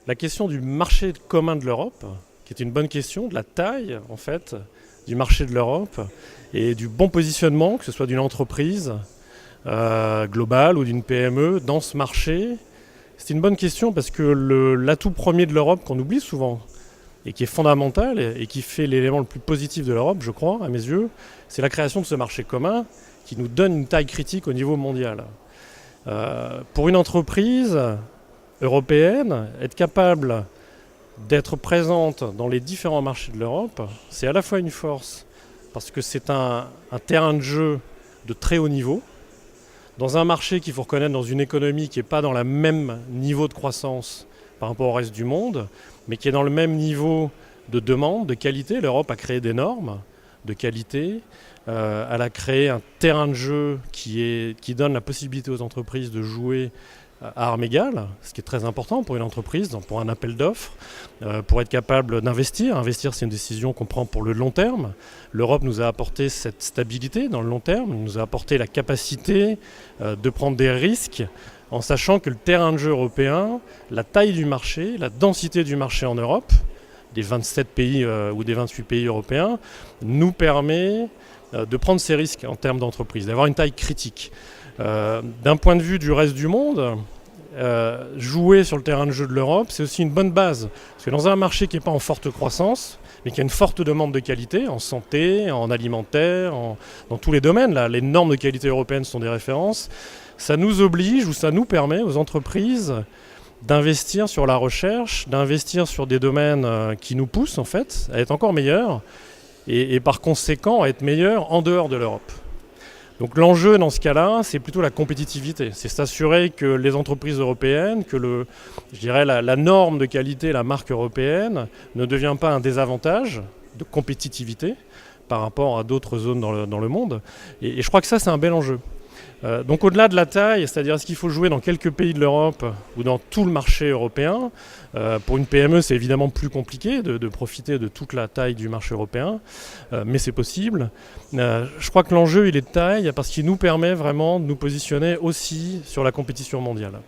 La question du marché commun de l'Europe, qui est une bonne question, de la taille en fait du marché de l'Europe et du bon positionnement, que ce soit d'une entreprise globale ou d'une PME dans ce marché, c'est une bonne question parce que l'atout premier de l'Europe qu'on oublie souvent et qui est fondamental et qui fait l'élément le plus positif de l'Europe, je crois, à mes yeux, c'est la création de ce marché commun qui nous donne une taille critique au niveau mondial. Pour une entreprise européenne, être capable d'être présente dans les différents marchés de l'Europe, c'est à la fois une force, parce que c'est un terrain de jeu de très haut niveau, dans un marché qu'il faut reconnaître dans une économie qui n'est pas dans le même niveau de croissance par rapport au reste du monde, mais qui est dans le même niveau de demande, de qualité. L'Europe a créé des normes de qualité, elle a créé un terrain de jeu qui donne la possibilité aux entreprises de jouer à armes égales, ce qui est très important pour une entreprise, pour un appel d'offres, pour être capable d'investir. Investir, c'est une décision qu'on prend pour le long terme. L'Europe nous a apporté cette stabilité dans le long terme, elle nous a apporté la capacité de prendre des risques en sachant que le terrain de jeu européen, la taille du marché, la densité du marché en Europe, des 27 pays ou des 28 pays européens, nous permet de prendre ces risques en termes d'entreprise, d'avoir une taille critique. D'un point de vue du reste du monde, jouer sur le terrain de jeu de l'Europe, c'est aussi une bonne base. Parce que dans un marché qui n'est pas en forte croissance, mais qui a une forte demande de qualité, en santé, en alimentaire, dans tous les domaines, là, les normes de qualité européennes sont des références, ça nous oblige ou ça nous permet aux entreprises d'investir sur la recherche, d'investir sur des domaines qui nous poussent en fait à être encore meilleurs et par conséquent à être meilleurs en dehors de l'Europe. Donc l'enjeu dans ce cas-là, c'est plutôt la compétitivité. C'est s'assurer que les entreprises européennes, que la norme de qualité, la marque européenne, ne devient pas un désavantage de compétitivité par rapport à d'autres zones dans le monde. Et je crois que ça, c'est un bel enjeu. Donc au-delà de la taille, c'est-à-dire est-ce qu'il faut jouer dans quelques pays de l'Europe ou dans tout le marché européen, pour une PME c'est évidemment plus compliqué de profiter de toute la taille du marché européen, mais c'est possible. Je crois que l'enjeu il est de taille parce qu'il nous permet vraiment de nous positionner aussi sur la compétition mondiale.